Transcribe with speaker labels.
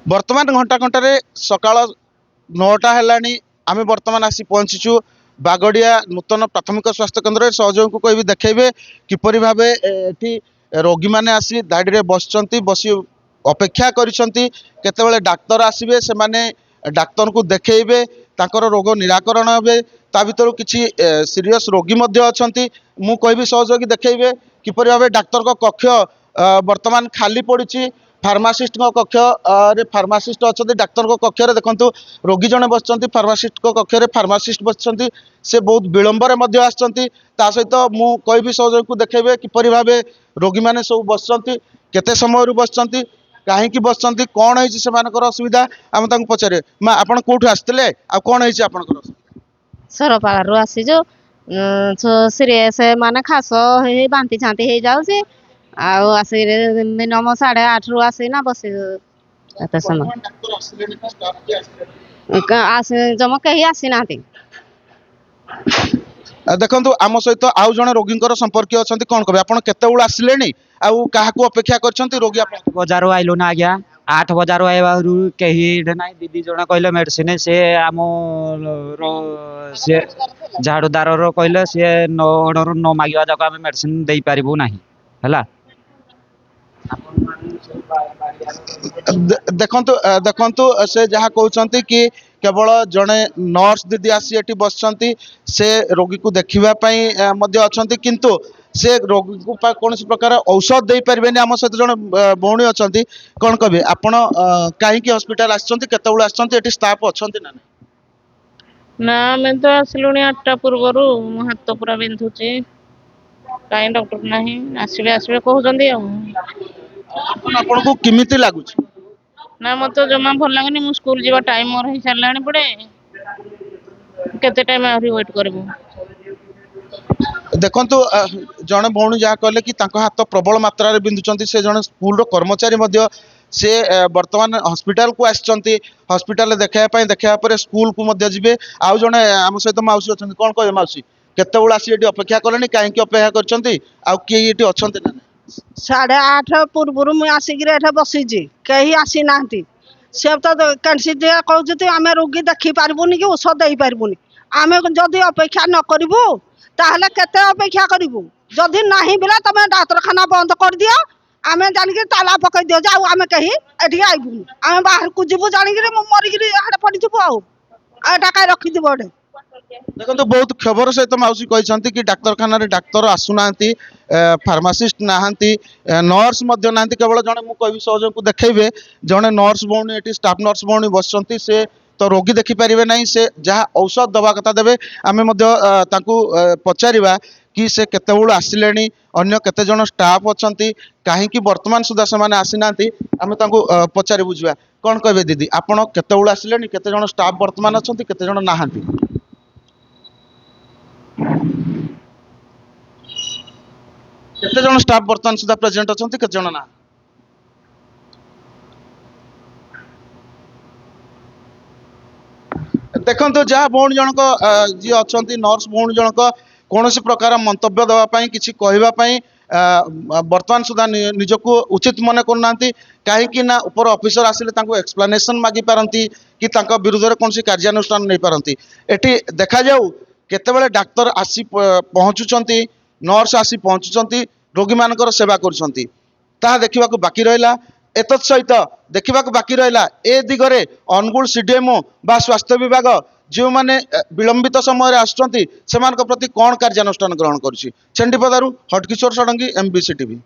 Speaker 1: बर्तमान घंटा घंटे सकाळ 9टा है आम बर्तमान आसी पहुँचीचु बागड़िया नूतन प्राथमिक स्वास्थ्य केन्द्र सहयोग को कह देखेबे किपरि भावे एठी रोगी मैंने आसी धाड़ी बस अपेक्षा करते डाक्तर आसबे से माने डाक्तर को देखेबे ताकर रोग निराकरण हे ता भर किसी सीरीयस रोगी अच्छा मु कहि सहयोगी देखेबे किपरि भावे डाक्तर को कक्ष वर्तमान खाली पड़ी फार्मासीस्ट कक्ष रे फार्मासीस्ट अच्छा डाक्तर कक्ष देखु रोगी जड़े बस फार्मासीस्ट कक्ष फार्मासीस्ट बस से बहुत विलंबर ता सहित मु कहि सहयोग को देखेबे किपरि भावे रोगी मैंने सब बस केते समय बस कहीं बस कौन है असुविधा आम पचारे माँ आप कौटू आसते कौन है
Speaker 2: सरपाड़ आसीजु सीरीयस माने खास बांती छांती हो जाऊे मिनिमम 8:30 रु आसीना बस समय जमा कहीं आसी ना
Speaker 1: देखो आम सहित आउ जड़े रोगी संपर्क अच्छा कौन कहे आप केत आसिले क्या अपेक्षा कर रोगी
Speaker 3: बजार आइलु ना आज्ञा 8 बजार आइबारू कहीं ना दीदी जड़े कहले मेडिसिन से आम झाड़ूदार कहले सी 9 रू 9 मागिया जाक आम मेडिसिन दे पारू ना है
Speaker 1: देखंतु देखंतु से जहाँ कहते कि केवल जड़े नर्स दीदी आसी एटी बस से रोगी को देखापी अच्छा किंतु से रोगी को कौन प्रकार औषध दे पारे आम सहित जड़े भौणी अच्छा कौन कहे आपण कहीं हस्पिटाल आसते स्टाफ अच्छा ना
Speaker 4: ना आम तो आसलु 8टा पूर्वर मो हाथ पूरा बिंधुचे कहीं डॉक्टर नहीं आसबे आसबे कहते
Speaker 1: आपन को किमिति लागुच
Speaker 4: ना मत जमा भल लगनी मु स्कूल जीवा टाइम मोर हो सारा पड़े केते टाइम आहुरी वेट करबो
Speaker 1: देखंतु जड़े भौणी जहाँ कहले कि हाथ प्रबल मात्रा रे बिंधुचंती से जड़े स्कूल रो कर्मचारी मध्य से वर्तमान हॉस्पिटल को आसचंती हॉस्पिटल देखा पर स्कूल को मध्य जिबे आउ जड़े आम सहित माउसी अच्छा कौन कहे माउसी केते आसी ये अपेक्षा कले कहीं अपेक्षा कर किए ये अच्छा ना
Speaker 5: 8:30 पूर्व मुझे आसिक बसीची कहीं आसी ना से तो कहते आम रोगी देखी पार्बुनि कि औषध दे पार्बुनि आम जदि अपेक्षा न करूँ ताहले केते अपेक्षा करूँ जदि नहीं बिला तुम डाक्तरखाना बंद कर दियो आम जानिक ताला पकई दियो जाऊ आम कहीं एटी आईबुनि आम बाहर को जीवु जानिक मरिक पड़ीबू आटा कहीं रखीथी एटे
Speaker 1: देखो बहुत खबर सहित माउसी कहते कि डाक्तरखाना डाक्तर आसुना फार्मासीस्ट नहांती नर्स ना केवल जड़े मुझे सहयोग को देखेबे जड़े नर्स भौणी ये स्टाफ नर्स भौणी बस से तो रोगी देखिपारे ना से जहाँ औषध दवा कथा देवे आम पचारा कि से केते आसिले अन्य केते जन स्टाफ अच्छा कहीं वर्तमान सुधा से आसी ना आम पचारि बुझा कौन कहे दीदी आपड़ केते आसिले केते जन स्टाफ वर्तमान अच्छा केते जन नहांती केते जन स्टाफ वर्तमान सुधा प्रेजेंट अच्छा केते जन ना देखो जहाँ भौणी जनक जी अच्छा नर्स भौणी जनक कौन प्रकार मंतव्य देवाई कि कहवाई वर्तमान सुधा निजक उचित मन करना कहीं ऊपर ऑफिसर आसिले एक्सप्लेनेशन मागी पारती कि विरुद्ध में कौन कार्यानुष्ठान नहीं पारती एटी देखा जाऊ केतेबेले डाक्तर आसी पहुँचुंट नर्स आसी पहुँचुंट रोगी मानकर सेवा करुँच देखा बाकी रहा एतत् सहित देखा बाकी रहा ए दिगरे अनुगुल सीडीएमओ बा स्वास्थ्य विभाग जो मैंने विलंबित समय आसुँच से प्रति कौन कार्यानुष्ठान ग्रहण करुँच छेन्डीपदारू हटकिशोर षडंगी एमबीसी टीवी।